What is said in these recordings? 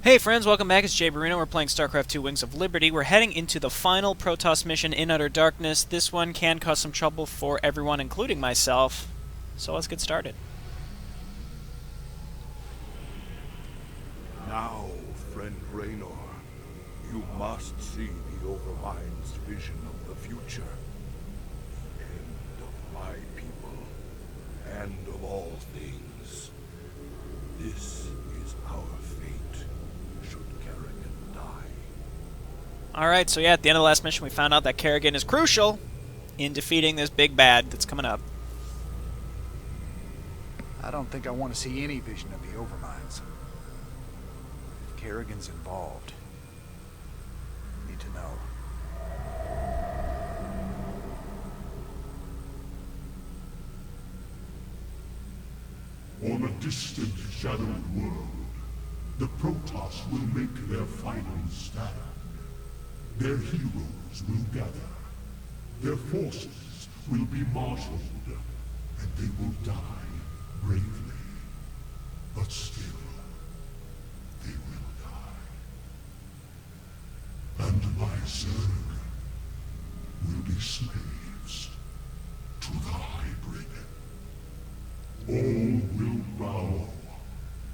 Hey friends, welcome back. It's JayborinoPlays. We're playing Starcraft 2 Wings of Liberty. We're heading into the final Protoss mission in Utter Darkness. This one can cause some trouble for everyone, including myself. So let's get started. Now, friend Raynor, you must see the Overmind's vision of the future. The end of my people, and of all things. This is our fate, should Kerrigan die. Alright, so yeah, at the end of the last mission we found out that Kerrigan is crucial in defeating this big bad that's coming up. I don't think I want to see any vision of the Overminds. If Kerrigan's involved, I need to know. On a distant, shadowed world, the Protoss will make their final stand. Their heroes will gather. Their forces will be marshaled, and they will die bravely. But still, they will die. And my Zerg will be slaves to the hybrid. All will bow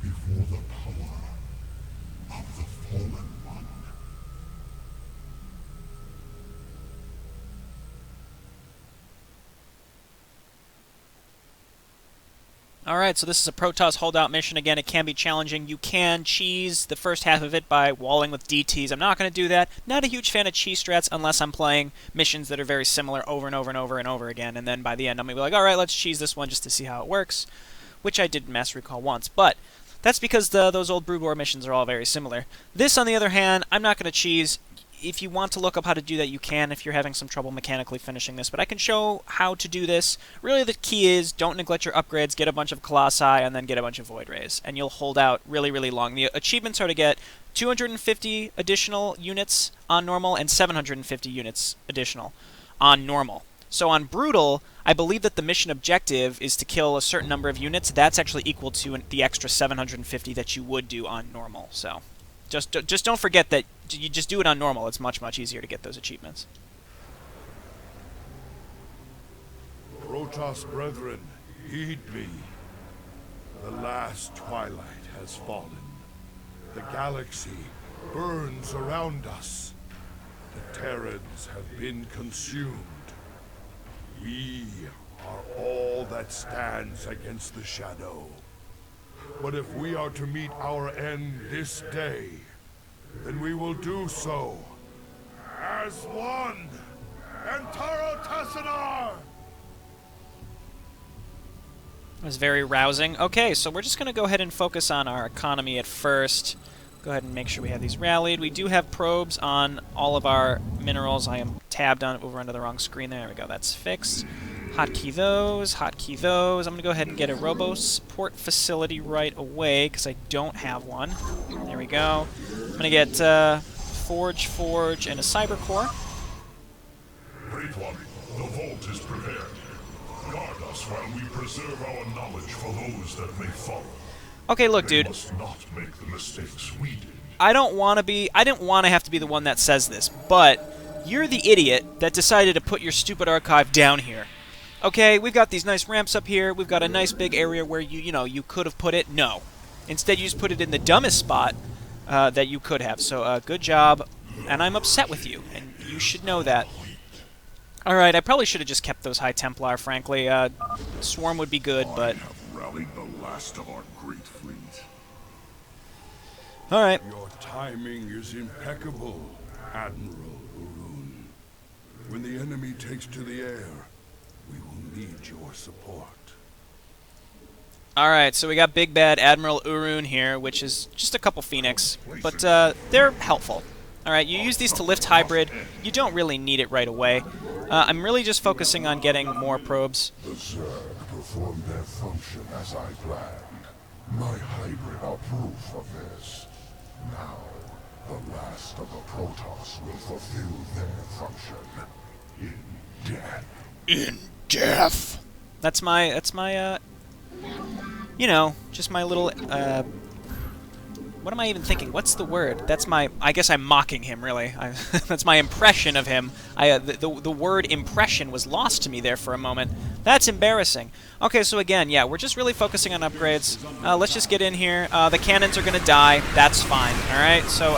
before the power of the Fallen One. Alright, so this is a Protoss holdout mission. Again, it can be challenging. You can cheese the first half of it by walling with DTs. I'm not going to do that. Not a huge fan of cheese strats unless I'm playing missions that are very similar over and over and over and over again. And then by the end, I'm going to be like, alright, let's cheese this one just to see how it works. Which I did in Master Recall once. But that's because those old Brood War missions are all very similar. This, on the other hand, I'm not going to cheese. If you want to look up how to do that, you can if you're having some trouble mechanically finishing this. But I can show how to do this. Really, the key is don't neglect your upgrades, get a bunch of Colossi, and then get a bunch of Void Rays. And you'll hold out really, really long. The achievements are to get 250 additional units on normal and 750 units additional on normal. So on Brutal, I believe that the mission objective is to kill a certain number of units. That's actually equal to the extra 750 that you would do on normal. So just don't forget that you just do it on normal. It's much, much easier to get those achievements. Protoss brethren, heed me. The last twilight has fallen. The galaxy burns around us. The Terrans have been consumed. We are all that stands against the Shadow. But if we are to meet our end this day, then we will do so as one. Antaro Tassadar! That was very rousing. Okay, so we're just going to go ahead and focus on our economy at first. Go ahead and make sure we have these rallied. We do have probes on all of our minerals. I am tabbed on over under the wrong screen. There we go. That's fixed. Hotkey those. Hotkey those. I'm going to go ahead and get a robo support facility right away because I don't have one. There we go. I'm going to get Forge, and a Cyber Core. Great One, the vault is prepared. Guard us while we preserve our knowledge for those that may follow. Okay, look, dude. They must not make the mistakes we did. I didn't want to have to be the one that says this, but you're the idiot that decided to put your stupid archive down here. Okay, we've got these nice ramps up here. We've got a nice big area where you could have put it. No. Instead, you just put it in the dumbest spot that you could have. So, good job. And I'm upset with you, and you should know that. Alright, I probably should have just kept those High Templar, frankly. Swarm would be good, but... I have rallied the last of our great fleet. Alright. Your timing is impeccable, Admiral Urun. When the enemy takes to the air, we will need your support. Alright, so we got Big Bad Admiral Urun here, which is just a couple Phoenix, but they're helpful. Alright, you use these to lift Hybrid. You don't really need it right away. I'm really just focusing on getting more probes. The Zerg performed their function as I planned. My hybrid are proof of this. Now, the last of the Protoss will fulfill their function. In death. In death. That's my, you know, just my little, what am I even thinking? What's the word? That's my... I guess I'm mocking him, really. That's my impression of him. The word impression was lost to me there for a moment. That's embarrassing. Okay, so again, yeah, we're just really focusing on upgrades. Let's just get in here. The cannons are going to die. That's fine, alright? So,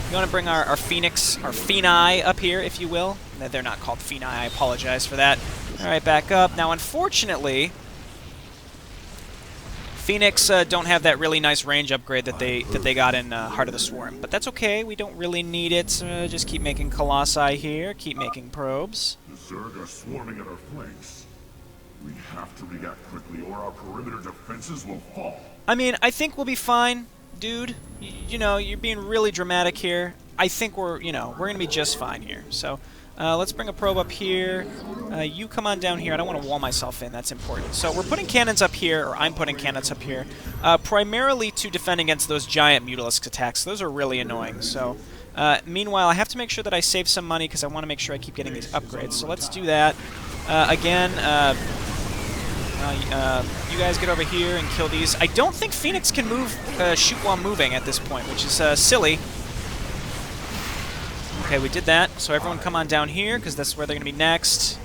we want to bring our Phoenix, our Phenai up here, if you will. They're not called Phenai, I apologize for that. Alright, back up. Now, unfortunately... Phoenix don't have that really nice range upgrade that they got in Heart of the Swarm, but that's okay. We don't really need it. Just keep making Colossi here. Keep making probes. The Zerg are swarming at our flanks. We have to react quickly, or our perimeter defenses will fall. I mean, I think we'll be fine, dude. You know, you're being really dramatic here. I think we're gonna be just fine here. So. Let's bring a probe up here. You come on down here. I don't want to wall myself in. That's important. So we're putting cannons up here, or I'm putting cannons up here, primarily to defend against those giant Mutalisk attacks. Those are really annoying. So meanwhile, I have to make sure that I save some money because I want to make sure I keep getting these upgrades. So let's do that. Again, you guys get over here and kill these. I don't think Phoenix can move, shoot while moving at this point, which is silly. Okay, we did that. So everyone come on down here, because that's where they're going to be next.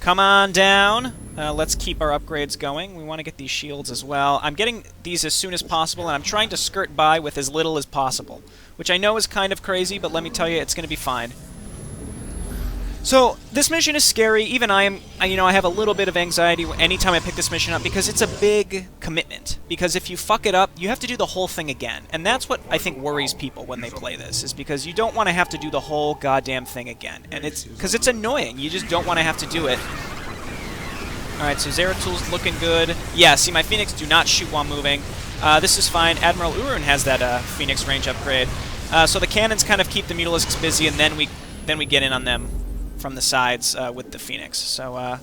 Come on down. Let's keep our upgrades going. We want to get these shields as well. I'm getting these as soon as possible, and I'm trying to skirt by with as little as possible, which I know is kind of crazy, but let me tell you, it's going to be fine. So, this mission is scary. Even I have a little bit of anxiety anytime I pick this mission up because it's a big commitment. Because if you fuck it up, you have to do the whole thing again. And that's what I think worries people when they play this, is because you don't want to have to do the whole goddamn thing again. And it's because it's annoying. You just don't want to have to do it. Alright, so Zeratul's looking good. Yeah, see, my Phoenix do not shoot while moving. This is fine. Admiral Urun has that Phoenix range upgrade. So the cannons kind of keep the Mutalisks busy, and then we get in on them from the sides with the Phoenix. So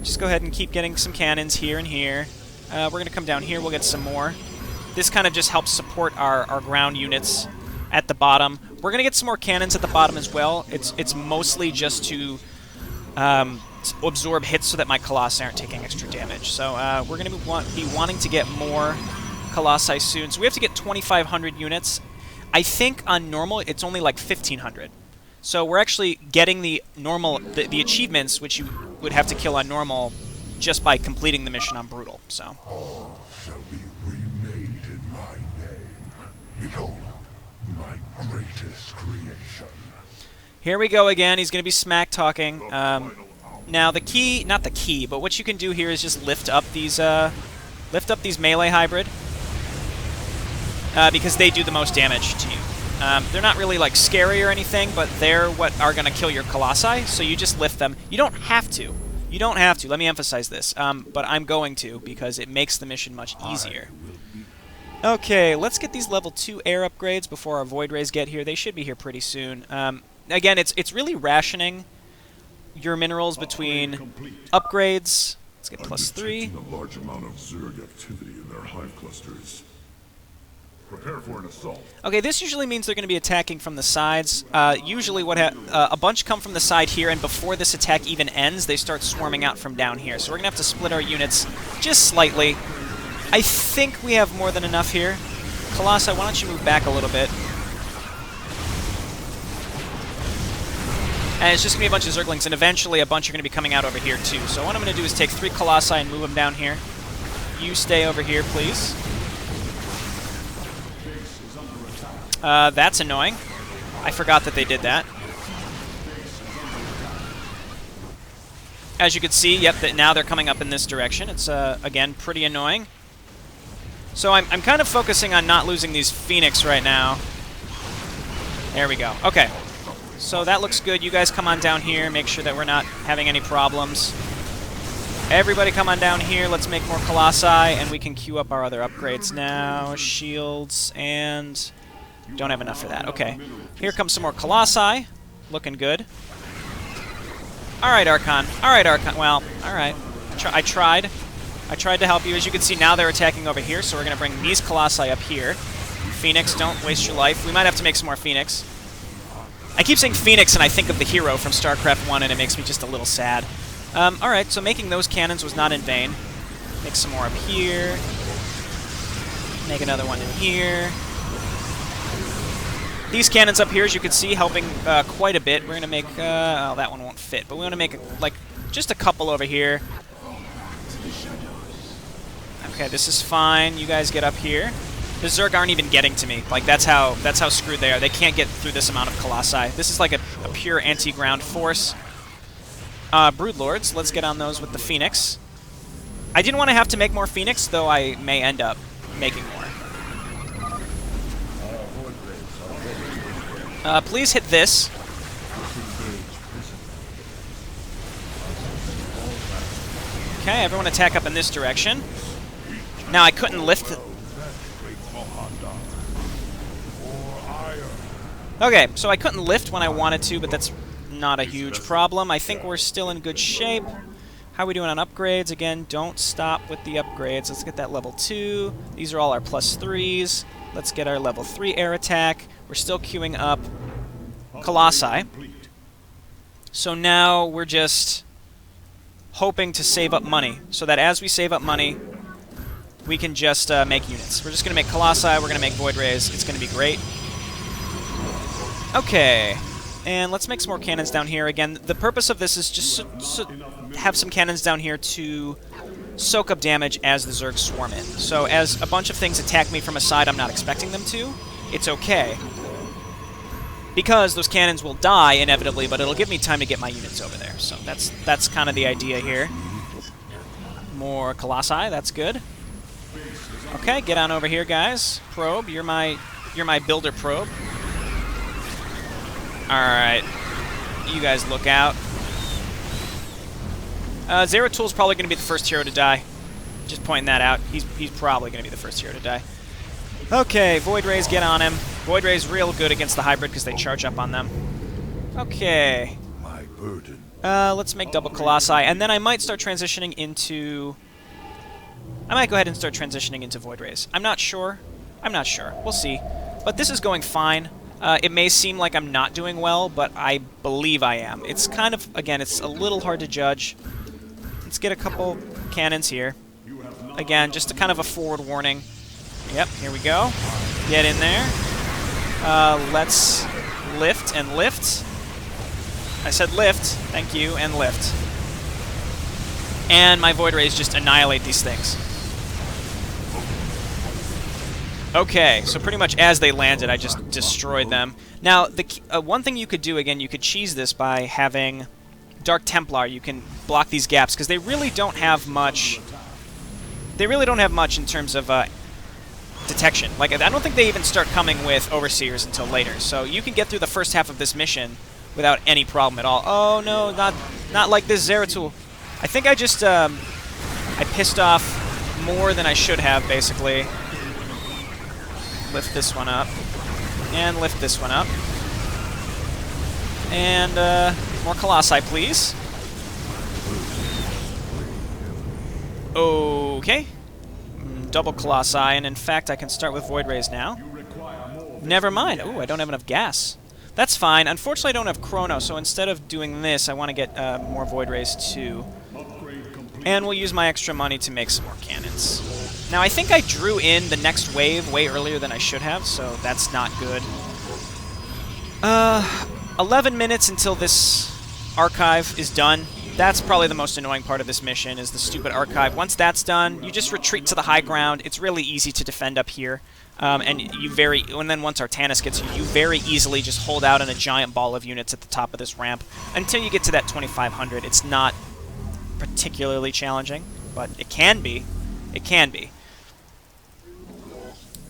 just go ahead and keep getting some cannons here and here. We're going to come down here. We'll get some more. This kind of just helps support our ground units at the bottom. We're going to get some more cannons at the bottom as well. It's mostly just to absorb hits so that my Colossi aren't taking extra damage. So we're going to be wanting to get more Colossi soon. So we have to get 2,500 units. I think on normal it's only like 1,500. So we're actually getting the normal, the achievements, which you would have to kill on normal, just by completing the mission on brutal. So. All shall be remade in my name. Behold, my greatest creation. Here we go again. He's going to be smack talking. Now the key, not the key, but what you can do here is just lift up these melee hybrid, because they do the most damage to you. They're not really, like, scary or anything, but they're what are going to kill your Colossi, so you just lift them. You don't have to. You don't have to. Let me emphasize this. But I'm going to, because it makes the mission much easier. Okay, let's get these level 2 air upgrades before our Void Rays get here. They should be here pretty soon. Again, it's really rationing your minerals between upgrades. Let's get +3. A large amount of Zerg activity in their hive clusters. Prepare for an assault. Okay, this usually means they're going to be attacking from the sides. Usually a bunch come from the side here, and before this attack even ends, they start swarming out from down here. So we're going to have to split our units just slightly. I think we have more than enough here. Colossi, why don't you move back a little bit? And it's just going to be a bunch of Zerglings, and eventually a bunch are going to be coming out over here too. So what I'm going to do is take 3 Colossi and move them down here. You stay over here, please. That's annoying. I forgot that they did that. As you can see, yep, now they're coming up in this direction. It's, again, pretty annoying. So I'm kind of focusing on not losing these Phoenix right now. There we go. Okay. So that looks good. You guys come on down here. Make sure that we're not having any problems. Everybody come on down here. Let's make more Colossi, and we can queue up our other upgrades now. Shields, and... don't have enough for that. Okay. Here comes some more Colossi. Looking good. Alright, Archon. Alright, Archon. Well, alright. I tried. I tried to help you. As you can see, now they're attacking over here, so we're going to bring these Colossi up here. Phoenix, don't waste your life. We might have to make some more Phoenix. I keep saying Phoenix, and I think of the hero from Starcraft 1, and it makes me just a little sad. Alright, so making those cannons was not in vain. Make some more up here. Make another one in here. These cannons up here, as you can see, helping quite a bit. We're going to make... oh, that one won't fit. But we want to make, like, just a couple over here. Okay, this is fine. You guys get up here. The Zerg aren't even getting to me. Like, that's how screwed they are. They can't get through this amount of Colossi. This is like a pure anti-ground force. Broodlords, let's get on those with the Phoenix. I didn't want to have to make more Phoenix, though I may end up making more. Please hit this. Okay, everyone attack up in this direction. Now, I couldn't lift... Okay, so I couldn't lift when I wanted to, but that's not a huge problem. I think we're still in good shape. How are we doing on upgrades? Again, don't stop with the upgrades. Let's get that level 2. These are all our +3s. Let's get our level 3 air attack. We're still queuing up Colossi. So now we're just hoping to save up money, so that as we save up money, we can just make units. We're just going to make Colossi, we're going to make Void Rays. It's going to be great. Okay, and let's make some more cannons down here. Again, the purpose of this is just have some cannons down here to soak up damage as the Zergs swarm in. So as a bunch of things attack me from a side I'm not expecting them to, it's okay. Because those cannons will die inevitably, but it'll give me time to get my units over there. So that's kind of the idea here. More Colossi, that's good. Okay, get on over here, guys. Probe, you're my builder probe. Alright. You guys look out. Zeratul probably going to be the first hero to die. Just pointing that out. He's probably going to be the first hero to die. Okay, Void Rays, get on him. Void Rays real good against the hybrid because they charge up on them. Okay. My burden. Let's make double Colossi, and then I might start transitioning into... I might go ahead and start transitioning into Void Rays. I'm not sure. I'm not sure. We'll see. But this is going fine. It may seem like I'm not doing well, but I believe I am. It's kind of, again, it's a little hard to judge. Let's get a couple cannons here. Again, just a kind of a forward warning. Yep, here we go. Get in there. Let's lift and lift. I said lift, thank you, and lift. And my Void Rays just annihilate these things. Okay, so pretty much as they landed, I just destroyed them. Now, the one thing you could do, again, you could cheese this by having Dark Templar. You can block these gaps, because they really don't have much... They really don't have much in terms of detection. Like, I don't think they even start coming with Overseers until later. So you can get through the first half of this mission without any problem at all. Oh, no, not like this Zeratul. I think I just, I pissed off more than I should have, basically. Lift this one up. And lift this one up. And, more Colossi, please. Okay. Double Colossi, and in fact, I can start with Void Rays now. Never mind. Ooh, I don't have enough gas. That's fine. Unfortunately, I don't have Chrono, so instead of doing this, I want to get more Void Rays too. And we'll use my extra money to make some more cannons. Now, I think I drew in the next wave way earlier than I should have, so that's not good. 11 minutes until this archive is done. That's probably the most annoying part of this mission, is the stupid archive. Once that's done, you just retreat to the high ground. It's really easy to defend up here. And then once Artanis gets you, you very easily just hold out in a giant ball of units at the top of this ramp. Until you get to that 2500, it's not particularly challenging, but it can be. It can be.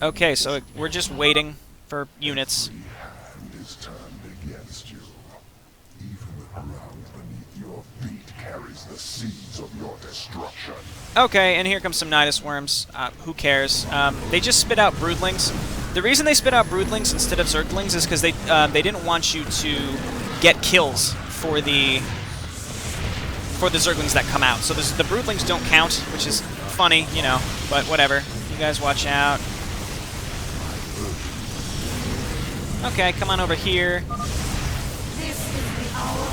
Okay, so we're just waiting for units. The hand is turned against you. Even the ground beneath your feet carries the seeds of your destruction. Okay, and here comes some Nidus Worms. Who cares? They just spit out Broodlings. The reason they spit out Broodlings instead of Zerglings is because they didn't want you to get kills for the Zerglings that come out. So the Broodlings don't count, which is funny, you know, but whatever. You guys watch out. Okay, come on over here. This is the hour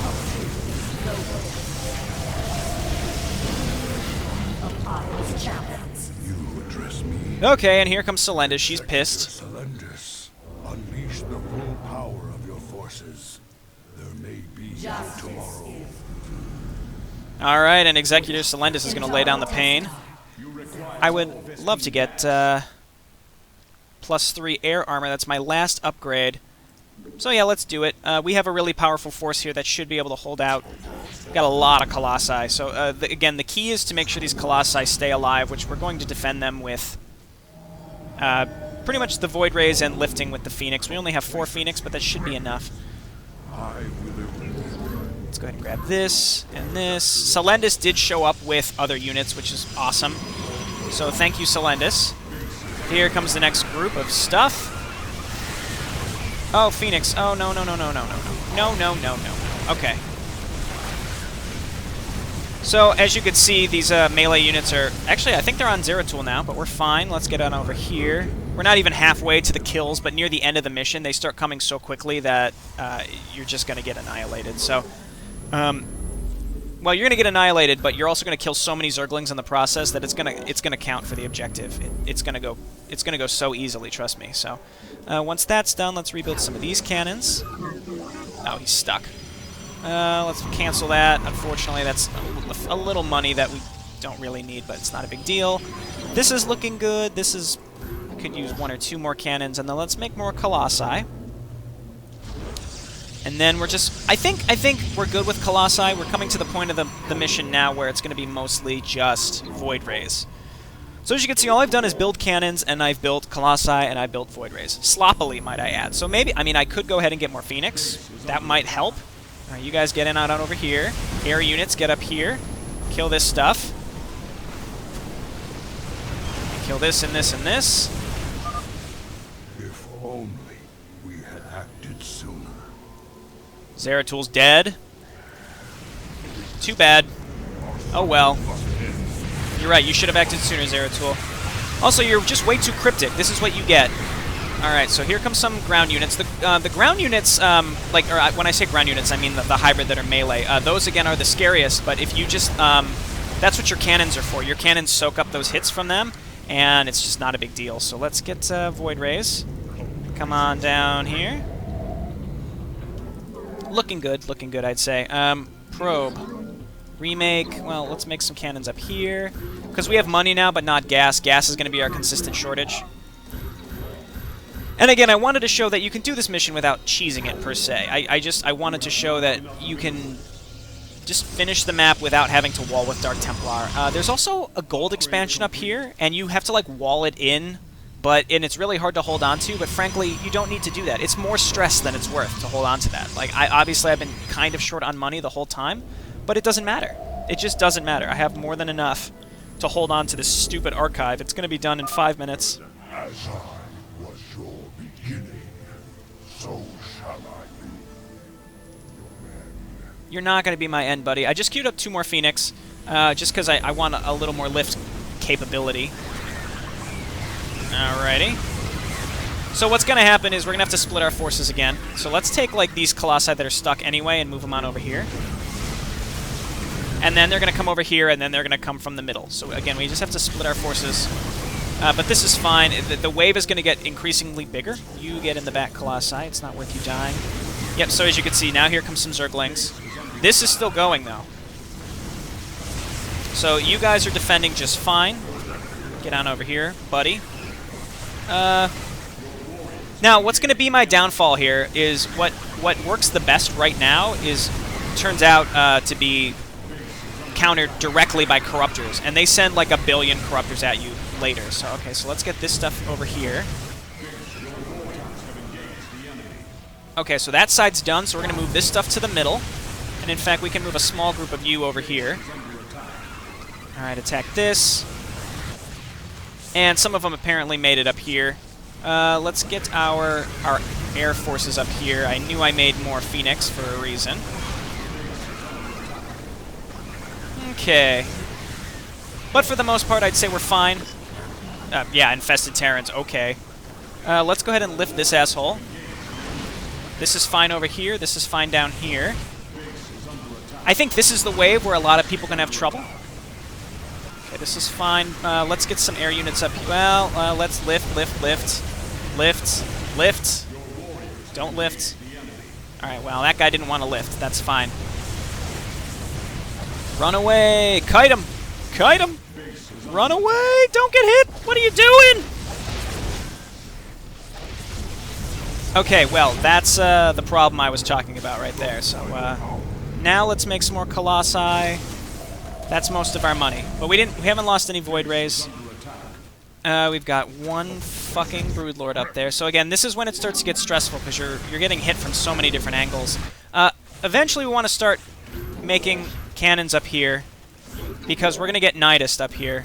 of Apollo's champions. You address me Okay, and here comes Selendis. She's pissed. Selendis, unleash the full power of your forces. There may be no tomorrow. Alright, and Executor Selendis is going to lay down the pain. I would love to get +3 air armor. That's my last upgrade. So yeah, let's do it. We have a really powerful force here that should be able to hold out. We've got a lot of Colossi. So again, the key is to make sure these Colossi stay alive, which we're going to defend them with pretty much the Void Rays and lifting with the Phoenix. We only have 4 Phoenix, but that should be enough. Let's go ahead and grab this and this. Selendis did show up with other units, which is awesome. So thank you, Selendis. Here comes the next group of stuff. Oh, Phoenix. Oh, no, no, no, no, no, no, no. No, no, no, no. Okay. So, as you can see, these melee units are... Actually, I think they're on Zeratul now, but we're fine. Let's get on over here. We're not even halfway to the kills, but near the end of the mission, they start coming so quickly that you're just going to get annihilated. So, well, you're going to get annihilated, but you're also going to kill so many Zerglings in the process that it's gonna count for the objective. It's gonna go so easily, trust me. So, once that's done, let's rebuild some of these cannons. Oh, he's stuck. Let's cancel that. Unfortunately, that's a little money that we don't really need, but it's not a big deal. This is looking good. This is... I could use 1 or 2 more cannons, and then let's make more Colossi. And then we're just... I think we're good with Colossi. We're coming to the point of the mission now where it's going to be mostly just Void Rays. So as you can see, all I've done is build cannons, and I've built Colossi, and I built Void Rays. Sloppily, might I add. So maybe... I mean, I could go ahead and get more Phoenix. That might help. Alright, you guys get in out on over here. Air units, get up here. Kill this stuff. Kill this and this and this. If only we had acted sooner. Zeratul's dead. Too bad. Oh well. You're right, you should have acted sooner, Zeratul. Also, you're just way too cryptic. This is what you get. Alright, so here comes some ground units. The ground units, when I say ground units, I mean the hybrid that are melee. Those, again, are the scariest, but if you just... that's what your cannons are for. Your cannons soak up those hits from them, and it's just not a big deal. So let's get Void Rays. Come on down here. Looking good, I'd say. Probe. Remake. Well, let's make some cannons up here. Because we have money now, but not gas. Gas is going to be our consistent shortage. And again, I wanted to show that you can do this mission without cheesing it, per se. I wanted to show that you can just finish the map without having to wall with Dark Templar. There's also a gold expansion up here, and you have to, like, wall it in, and it's really hard to hold on to, but frankly, you don't need to do that. It's more stress than it's worth to hold on to that. Like, obviously, I've been kind of short on money the whole time, but it doesn't matter. It just doesn't matter. I have more than enough to hold on to this stupid archive. It's going to be done in 5 minutes. So shall I be. You're not going to be my end, buddy. I just queued up 2 more Phoenix, just because I want a little more lift capability. Alrighty. So what's going to happen is we're going to have to split our forces again. So let's take, like, these Colossi that are stuck anyway and move them on over here. And then they're going to come over here, and then they're going to come from the middle. So again, we just have to split our forces. But this is fine. The wave is going to get increasingly bigger. You get in the back, Colossi. It's not worth you dying. Yep, so as you can see, now here comes some Zerglings. This is still going, though. So you guys are defending just fine. Get on over here, buddy. Now, what's going to be my downfall here is what works the best right now turns out to be countered directly by Corruptors. And they send, like, 1 billion Corruptors at you later. So, okay, so let's get this stuff over here. Okay, so that side's done, so we're going to move this stuff to the middle. And in fact, we can move a small group of you over here. Alright, attack this. And some of them apparently made it up here. Let's get our air forces up here. I knew I made more Phoenix for a reason. Okay. But for the most part, I'd say we're fine. Yeah, infested Terrans, okay. Let's go ahead and lift this asshole. This is fine over here. This is fine down here. I think this is the wave where a lot of people can have trouble. Okay, this is fine. Let's get some air units up here. Well, let's lift. Don't lift. Alright, well, that guy didn't want to lift. That's fine. Run away! Kite him! Kite him! Run away! Don't get hit! What are you doing? Okay, well, that's the problem I was talking about right there. So, now let's make some more Colossi. That's most of our money. But we haven't lost any Void Rays. We've got one fucking Broodlord up there. So again, this is when it starts to get stressful, because you're getting hit from so many different angles. Eventually we want to start making cannons up here, because we're going to get Nidus up here,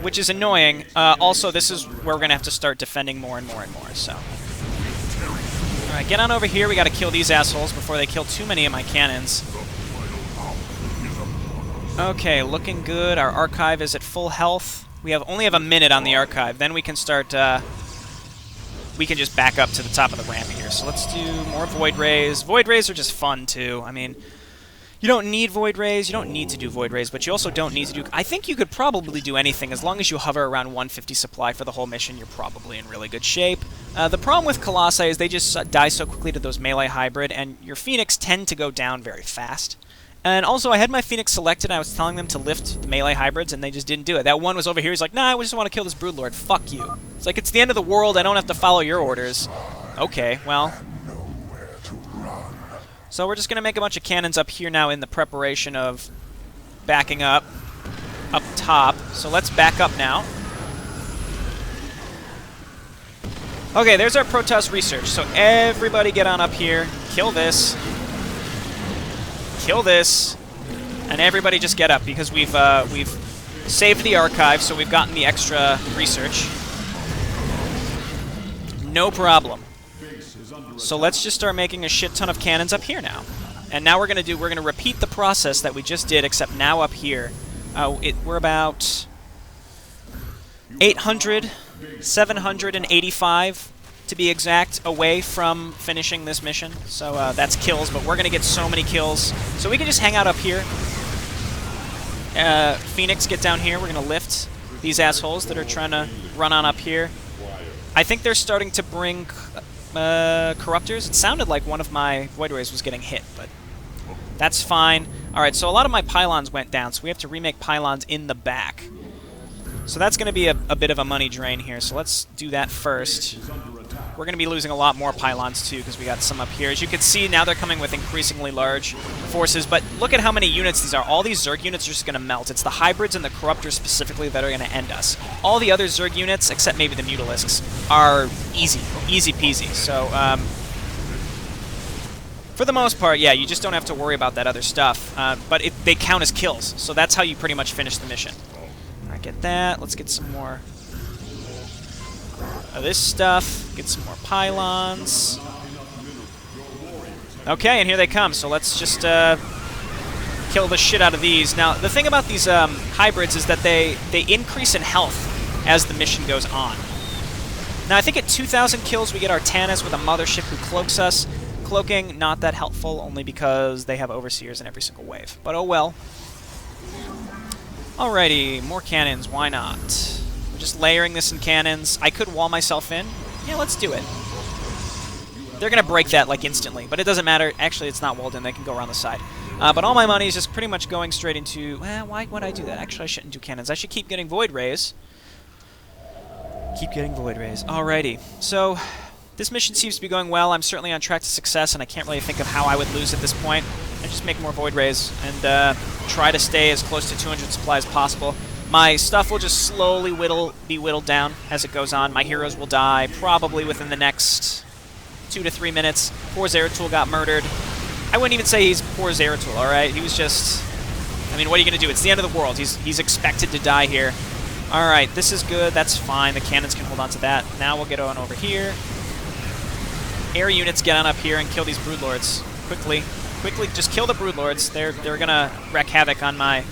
which is annoying. Also, this is where we're going to have to start defending more and more and more, so. Alright, get on over here. We got to kill these assholes before they kill too many of my cannons. Okay, looking good. Our archive is at full health. We only have a minute on the archive. Then we can start, we can just back up to the top of the ramp here. So let's do more Void Rays. Void Rays are just fun, too. I mean, you don't need Void Rays. You don't need to do Void Rays, but you also don't need to do... I think you could probably do anything. As long as you hover around 150 supply for the whole mission, you're probably in really good shape. The problem with Colossi is they just die so quickly to those melee hybrid, and your Phoenix tend to go down very fast. And also, I had my Phoenix selected, and I was telling them to lift the melee hybrids, and they just didn't do it. That one was over here, he's like, nah, I just want to kill this Broodlord. Fuck you. It's like, it's the end of the world, I don't have to follow your orders. Okay, well. So we're just going to make a bunch of cannons up here now in the preparation of backing up top. So let's back up now. Okay, there's our Protoss research. So everybody get on up here, kill this. Kill this, and everybody just get up, because we've saved the archive, so we've gotten the extra research. No problem. So let's just start making a shit ton of cannons up here now. And now we're gonna repeat the process that we just did, except now up here. We're about 800, 785 to be exact, away from finishing this mission. So that's kills, but we're going to get so many kills. So we can just hang out up here. Phoenix, get down here. We're going to lift these assholes that are trying to run on up here. I think they're starting to bring Corruptors. It sounded like one of my Void Rays was getting hit, but that's fine. Alright, so a lot of my pylons went down, so we have to remake pylons in the back. So that's going to be a bit of a money drain here, so let's do that first. We're going to be losing a lot more pylons too, because we got some up here. As you can see, now they're coming with increasingly large forces, but look at how many units these are. All these Zerg units are just going to melt. It's the hybrids and the Corruptors specifically that are going to end us. All the other Zerg units, except maybe the Mutalisks, are easy peasy. So, for the most part, yeah, you just don't have to worry about that other stuff, but they count as kills, so that's how you pretty much finish the mission. Alright, get that. Let's get some more of this stuff. Get some more pylons. Okay, and here they come. So let's just kill the shit out of these. Now, the thing about these hybrids is that they increase in health as the mission goes on. Now, I think at 2,000 kills we get our Tannis with a mothership who cloaks us. Cloaking, not that helpful, only because they have Overseers in every single wave. But oh well. Alrighty, more cannons, why not? We're just layering this in cannons. I could wall myself in. Yeah, let's do it. They're going to break that, like, instantly, but it doesn't matter. Actually, it's not walled in. They can go around the side. But all my money is just pretty much going straight into... Well, why would I do that? Actually, I shouldn't do cannons. I should keep getting Void Rays. Keep getting Void Rays. Alrighty. So, this mission seems to be going well. I'm certainly on track to success, and I can't really think of how I would lose at this point. I just make more Void Rays and try to stay as close to 200 supply as possible. My stuff will just slowly be whittled down as it goes on. My heroes will die probably within the next 2 to 3 minutes. Poor Zeratul got murdered. I wouldn't even say he's poor Zeratul, alright? He was just... I mean, what are you going to do? It's the end of the world. He's expected to die here. Alright, this is good. That's fine. The cannons can hold on to that. Now we'll get on over here. Air units get on up here and kill these Broodlords. Quickly. Quickly, just kill the Broodlords. They're going to wreak havoc on my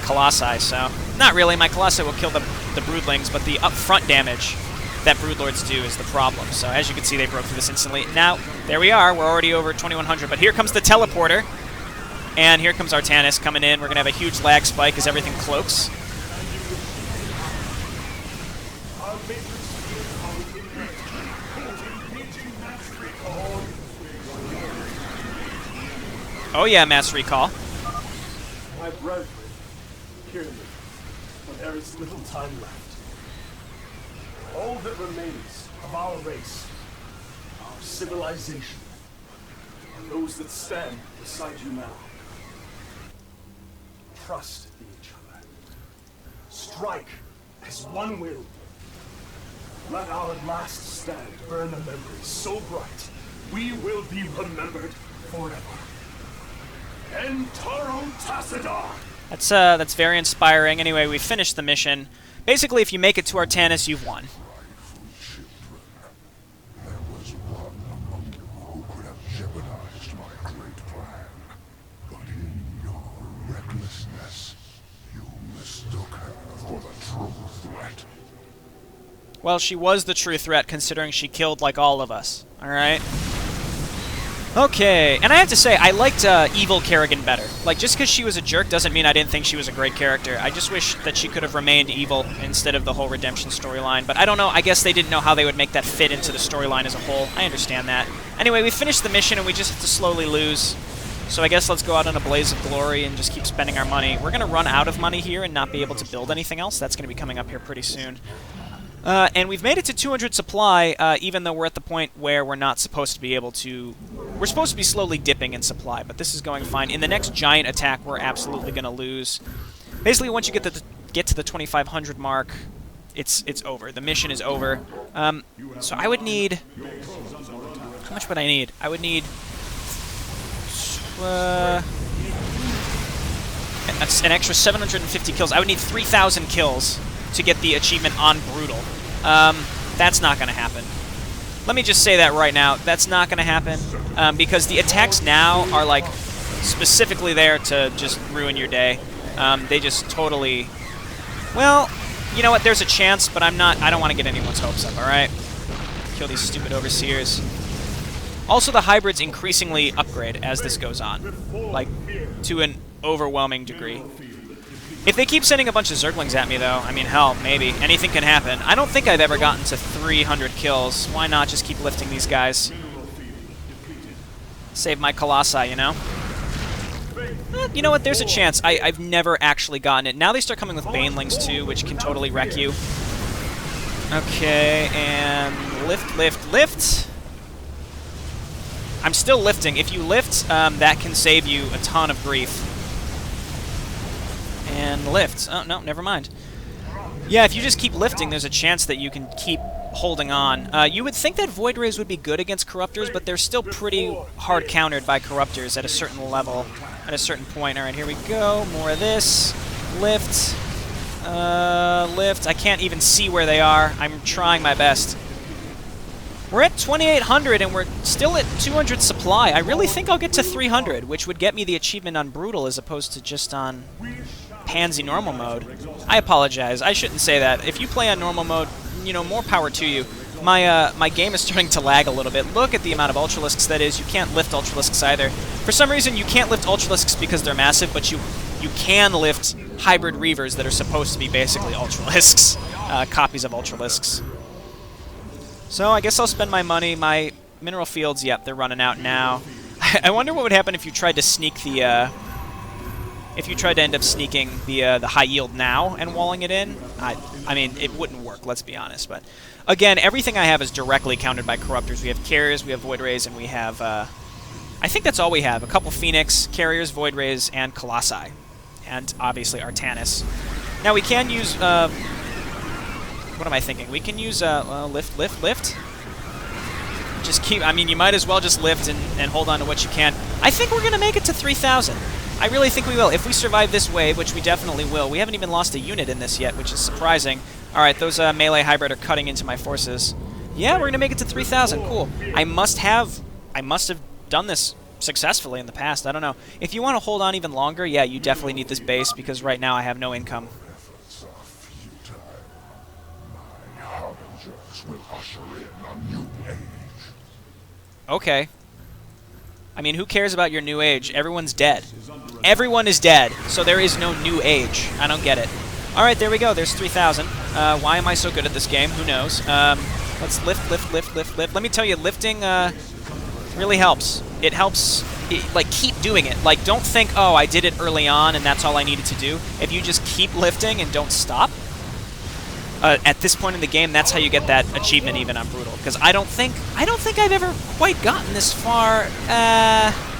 Colossi, so... Not really, my Colossi will kill the Broodlings, but the upfront damage that Broodlords do is the problem. So as you can see, they broke through this instantly. Now, there we are, we're already over 2100, but here comes the teleporter. And here comes Artanis coming in. We're going to have a huge lag spike as everything cloaks. Oh yeah, mass recall. My brethren, hear me, for there is little time left. All that remains of our race, our civilization, are those that stand beside you now. Trust in each other. Strike as one will. Let our last stand burn a memory so bright, we will be remembered forever. Entaro Tassadar! That's very inspiring. Anyway, we finished the mission. Basically, if you make it to Artanis, you've won. There was one among you who could have jeopardized my great plan. But in your recklessness, you mistook her for the true threat. Well, she was the true threat, considering she killed like all of us. Alright? Okay, and I have to say, I liked evil Kerrigan better. Like, just because she was a jerk doesn't mean I didn't think she was a great character. I just wish that she could have remained evil instead of the whole redemption storyline. But I don't know, I guess they didn't know how they would make that fit into the storyline as a whole. I understand that. Anyway, we finished the mission and we just have to slowly lose. So I guess let's go out in a blaze of glory and just keep spending our money. We're going to run out of money here and not be able to build anything else. That's going to be coming up here pretty soon. And we've made it to 200 supply, even though we're at the point where we're not supposed to be able to... We're supposed to be slowly dipping in supply, but this is going fine. In the next giant attack, we're absolutely going to lose. Basically, once you get to the 2,500 mark, it's over. The mission is over. So I would need... How much would I need? I would need... That's an extra 750 kills. I would need 3,000 kills to get the achievement on Brutal. That's not going to happen. Let me just say that right now. That's not going to happen because the attacks now are like specifically there to just ruin your day. They just totally... Well, you know what? There's a chance, but I don't want to get anyone's hopes up, alright? Kill these stupid overseers. Also, the hybrids increasingly upgrade as this goes on. Like, to an overwhelming degree. If they keep sending a bunch of Zerglings at me, though, I mean, hell, maybe. Anything can happen. I don't think I've ever gotten to 300 kills. Why not just keep lifting these guys? Save my Colossi, you know? You know what? There's a chance. I've never actually gotten it. Now they start coming with Banelings, too, which can totally wreck you. Okay, and lift, lift, lift. I'm still lifting. If you lift, that can save you a ton of grief. And lift. Oh, no, never mind. Yeah, if you just keep lifting, there's a chance that you can keep holding on. You would think that Void Rays would be good against Corruptors, but they're still pretty hard countered by Corruptors at a certain level, at a certain point. Alright, here we go. More of this. Lift. Lift. I can't even see where they are. I'm trying my best. We're at 2,800 and we're still at 200 supply. I really think I'll get to 300, which would get me the achievement on Brutal as opposed to just on Pansy normal mode. I apologize. I shouldn't say that. If you play on normal mode, you know, more power to you. My game is starting to lag a little bit. Look at the amount of Ultralisks that is. You can't lift Ultralisks either. For some reason, you can't lift Ultralisks because they're massive, but you can lift hybrid Reavers that are supposed to be basically Ultralisks, copies of Ultralisks. So I guess I'll spend my money. My mineral fields, yep, they're running out now. I wonder what would happen if you tried to sneak the, if you tried to end up sneaking the high yield now and walling it in. I mean, it wouldn't work, let's be honest. But again, everything I have is directly countered by Corruptors. We have Carriers, we have Void Rays, and we have, I think that's all we have. A couple Phoenix, Carriers, Void Rays, and Colossi. And obviously Artanis. Now we can use, what am I thinking? We can use, lift, lift, lift. Just keep, I mean, you might as well just lift and hold on to what you can. I think we're going to make it to 3,000. I really think we will. If we survive this wave, which we definitely will. We haven't even lost a unit in this yet, which is surprising. Alright, those melee hybrid are cutting into my forces. Yeah, we're going to make it to 3,000. Cool. I must have done this successfully in the past. I don't know. If you want to hold on even longer, yeah, you definitely need this base, because right now I have no income. Will usher in a new age. Okay. I mean, who cares about your new age? Everyone's dead. Everyone is dead, so there is no new age. I don't get it. Alright, there we go. There's 3,000. Why am I so good at this game? Who knows? Let's lift. Let me tell you, lifting really helps. It helps, like, keep doing it. Like, don't think, oh, I did it early on and that's all I needed to do. If you just keep lifting and don't stop, at this point in the game, that's how you get that achievement even on Brutal. Because I don't think I've ever quite gotten this far.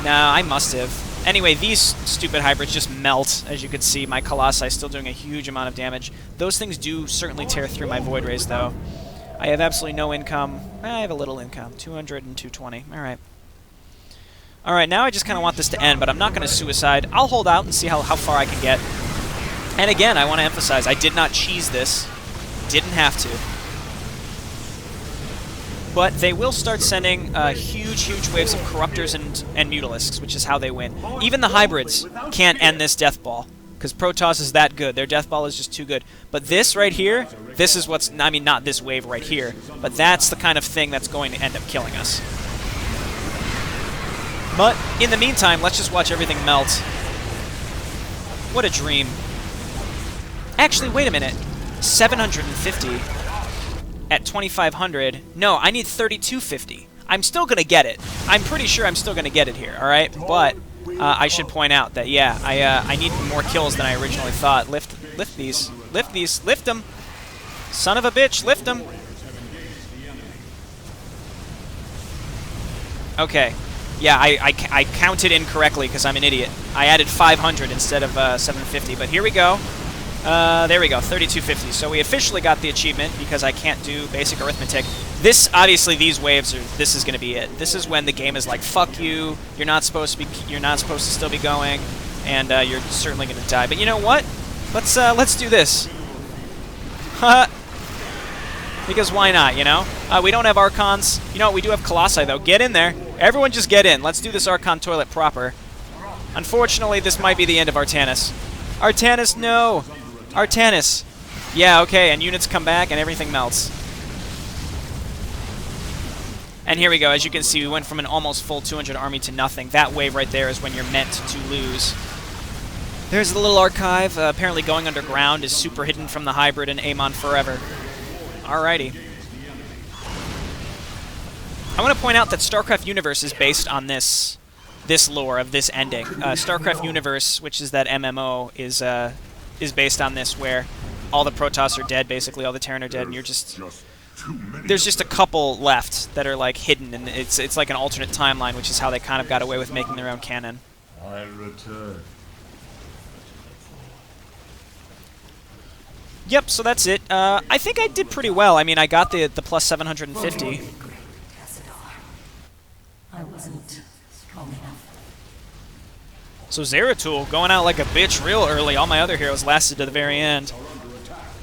No, I must have. Anyway, these stupid hybrids just melt, as you can see. My Colossi still doing a huge amount of damage. Those things do certainly tear through my Void Rays, though. I have absolutely no income. I have a little income. 200 and 220. Alright. Alright, now I just kind of want this to end, but I'm not going to suicide. I'll hold out and see how far I can get. And again, I want to emphasize, I did not cheese this. Didn't have to. But they will start sending huge waves of Corruptors and Mutalisks, which is how they win. Even the hybrids can't end this Death Ball, because Protoss is that good. Their Death Ball is just too good. But this right here, this is what's... I mean, not this wave right here, but that's the kind of thing that's going to end up killing us. But in the meantime, let's just watch everything melt. What a dream. Actually, wait a minute. 750... at 2,500. No, I need 3,250. I'm still going to get it. I'm pretty sure I'm still going to get it here, alright? But I should point out that, yeah, I need more kills than I originally thought. Lift these. Lift these. Lift them. Son of a bitch, lift them. Okay. Yeah, I counted incorrectly because I'm an idiot. I added 500 instead of 750, but here we go. There we go, 3,250. So we officially got the achievement because I can't do basic arithmetic. This, obviously, these waves are. This is going to be it. This is when the game is like, "Fuck you! You're not supposed to be. You're not supposed to still be going, and you're certainly going to die." But you know what? Let's do this. Because why not? You know, we don't have Archons. You know what? We do have Colossi though. Get in there, everyone. Just get in. Let's do this Archon toilet proper. Unfortunately, this might be the end of Artanis. Artanis, no. Artanis. Yeah, okay, and units come back and everything melts. And here we go. As you can see, we went from an almost full 200 army to nothing. That wave right there is when you're meant to lose. There's the little archive. Apparently going underground is super hidden from the hybrid and Amon forever. Alrighty. I want to point out that Starcraft Universe is based on this lore of this ending. Starcraft Universe, which is that MMO, is based on this, where all the Protoss are dead, basically all the Terran are dead, and you're just... There's just a couple left that are like hidden, and it's like an alternate timeline, which is how they kind of got away with making their own canon. I'll return. Yep, so that's it. I think I did pretty well. I mean, I got the plus 750. I wasn't strong enough. So Zeratul going out like a bitch real early. All my other heroes lasted to the very end.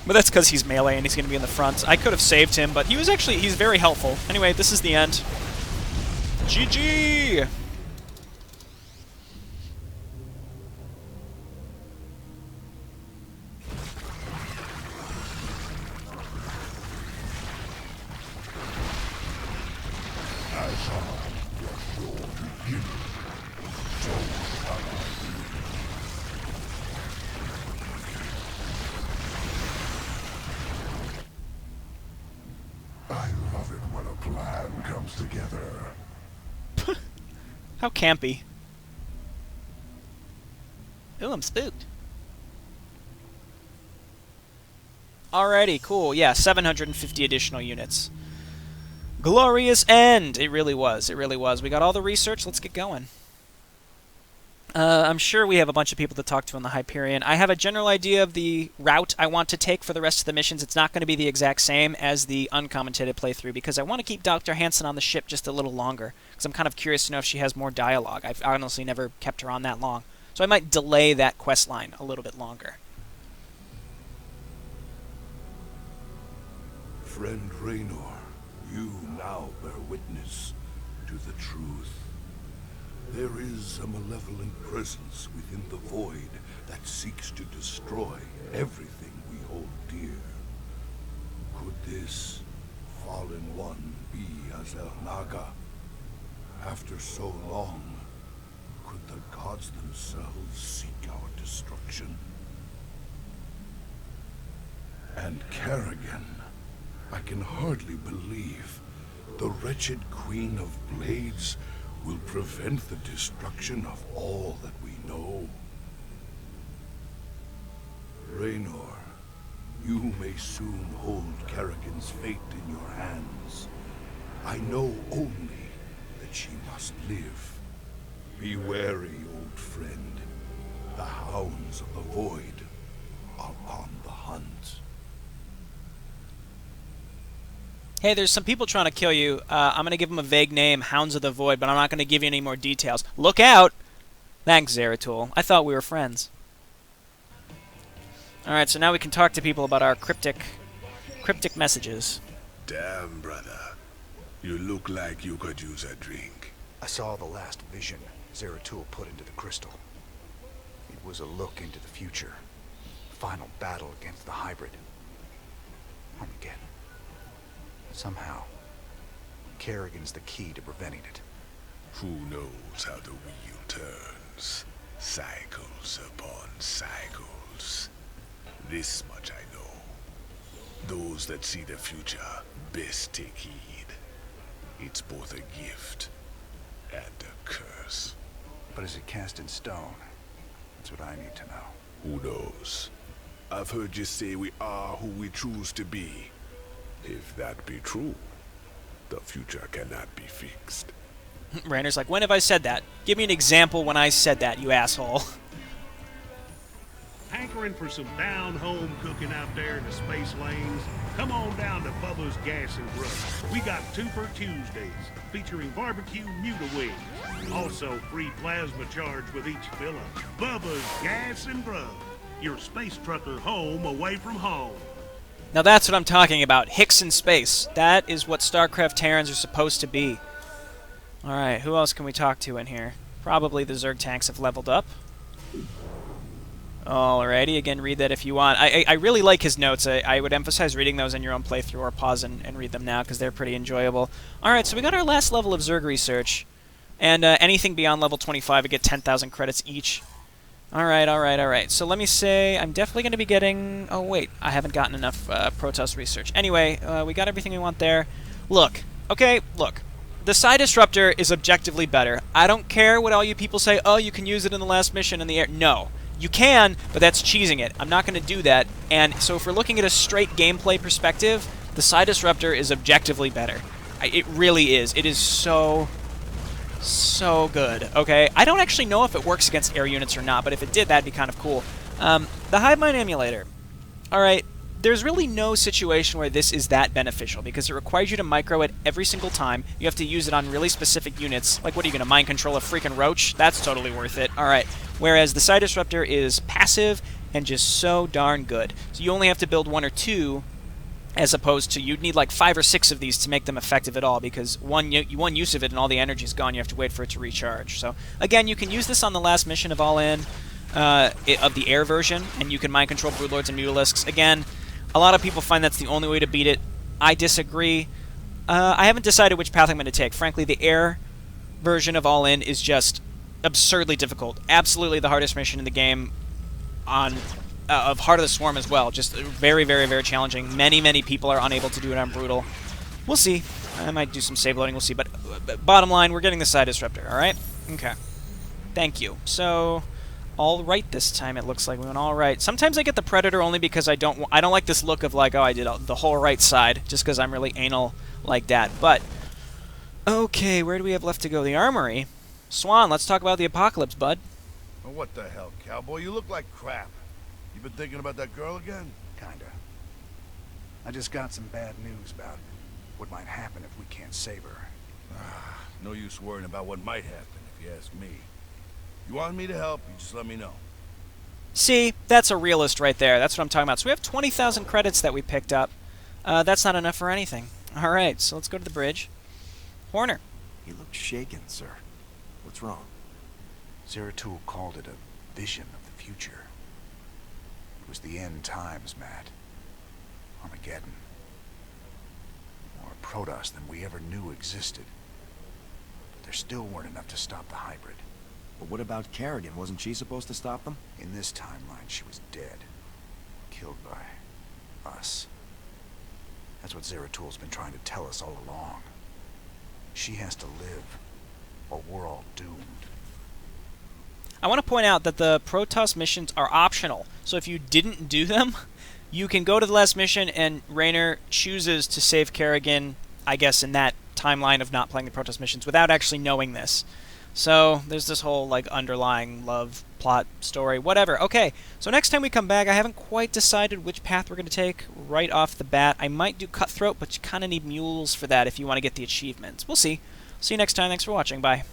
But that's because he's melee and he's going to be in the front. I could have saved him, but he's very helpful. Anyway, this is the end. GG! I love it when a plan comes together. How campy. Ooh, I'm spooked. Alrighty, cool. Yeah, 750 additional units. Glorious end! It really was. It really was. We got all the research. Let's get going. I'm sure we have a bunch of people to talk to in the Hyperion. I have a general idea of the route I want to take for the rest of the missions. It's not going to be the exact same as the uncommented playthrough, because I want to keep Dr. Hansen on the ship just a little longer, because I'm kind of curious to know if she has more dialogue. I've honestly never kept her on that long. So I might delay that quest line a little bit longer. Friend Raynor, you now bear witness to the truth. There is a malevolent presence within the void that seeks to destroy everything we hold dear. Could this fallen one be Azel Naga? After so long, could the gods themselves seek our destruction? And Kerrigan, I can hardly believe the wretched Queen of Blades will prevent the destruction of all that we know. Raynor, you may soon hold Kerrigan's fate in your hands. I know only that she must live. Be wary, old friend. The hounds of the void are on the hunt. Hey, there's some people trying to kill you. I'm going to give them a vague name, Hounds of the Void, but I'm not going to give you any more details. Look out! Thanks, Zeratul. I thought we were friends. Alright, so now we can talk to people about our cryptic messages. Damn, brother. You look like you could use a drink. I saw the last vision Zeratul put into the crystal. It was a look into the future. Final battle against the hybrid. Armageddon. Somehow, Kerrigan's the key to preventing it. Who knows how the wheel turns? Cycles upon cycles. This much I know. Those that see the future best take heed. It's both a gift and a curse. But is it cast in stone? That's what I need to know. Who knows? I've heard you say we are who we choose to be. If that be true, the future cannot be fixed. Rainer's like, when have I said that? Give me an example when I said that, you asshole. Hankering for some down-home cooking out there in the space lanes? Come on down to Bubba's Gas and Grub. We got 2 for Tuesdays, featuring barbecue Muta wings. Also, free plasma charge with each fill-up. Bubba's Gas and Grub. Your space trucker home away from home. Now that's what I'm talking about. Hicks in space. That is what Starcraft Terrans are supposed to be. Alright, who else can we talk to in here? Probably the Zerg tanks have leveled up. Alrighty, again, read that if you want. I really like his notes. I would emphasize reading those in your own playthrough or pause and read them now because they're pretty enjoyable. Alright, so we got our last level of Zerg research. And anything beyond level 25, we get 10,000 credits each. Alright. So let me say I'm definitely going to be getting... Oh, wait. I haven't gotten enough Protoss research. Anyway, we got everything we want there. Look. The Psi Disruptor is objectively better. I don't care what all you people say, oh, you can use it in the last mission in the air. No. You can, but that's cheesing it. I'm not going to do that. And so if we're looking at a straight gameplay perspective, the Psi Disruptor is objectively better. It really is. It is so good, okay? I don't actually know if it works against air units or not, but if it did, that'd be kind of cool. The Hive Mind Emulator. Alright, there's really no situation where this is that beneficial, because it requires you to micro it every single time. You have to use it on really specific units. Like, what are you going to mind control a freaking roach? That's totally worth it. Alright, whereas the Psi Disruptor is passive and just so darn good. So you only have to build 1 or 2, as opposed to you'd need like 5 or 6 of these to make them effective at all, because one use of it and all the energy's gone. You have to wait for it to recharge. So again, you can use this on the last mission of All In, of the air version, and you can mind control Broodlords and Mutalisks. Again, a lot of people find that's the only way to beat it. I disagree. I haven't decided which path I'm going to take. Frankly, the air version of All In is just absurdly difficult. Absolutely the hardest mission in the game on... of Heart of the Swarm as well. Just very, very, very challenging. Many people are unable to do it on Brutal. We'll see. I might do some save loading, we'll see. But bottom line, we're getting the Psi Disruptor, alright? Okay. Thank you. So, alright this time it looks like we went alright. Sometimes I get the Predator only because I don't like this look of like, oh, I did the whole right side, just because I'm really anal like that. But, okay, where do we have left to go? The Armory. Swan, let's talk about the apocalypse, bud. Oh, what the hell, cowboy? You look like crap. You been thinking about that girl again? Kinda. I just got some bad news about what might happen if we can't save her. No use worrying about what might happen, if you ask me. You want me to help, you just let me know. See, that's a realist right there. That's what I'm talking about. So we have 20,000 credits that we picked up. That's not enough for anything. Alright, so let's go to the bridge. Horner. You look shaken, sir. What's wrong? Zeratul called it a vision of the future. It was the end times, Matt. Armageddon. More Protoss than we ever knew existed. But there still weren't enough to stop the hybrid. But what about Kerrigan? Wasn't she supposed to stop them? In this timeline, she was dead. Killed by us. That's what Zeratul's been trying to tell us all along. She has to live, or we're all doomed. I want to point out that the Protoss missions are optional, so if you didn't do them, you can go to the last mission and Raynor chooses to save Kerrigan, I guess, in that timeline of not playing the Protoss missions without actually knowing this. So there's this whole like underlying love plot story, whatever. Okay, so next time we come back, I haven't quite decided which path we're going to take right off the bat. I might do Cutthroat, but you kind of need mules for that if you want to get the achievements. We'll see. See you next time. Thanks for watching. Bye.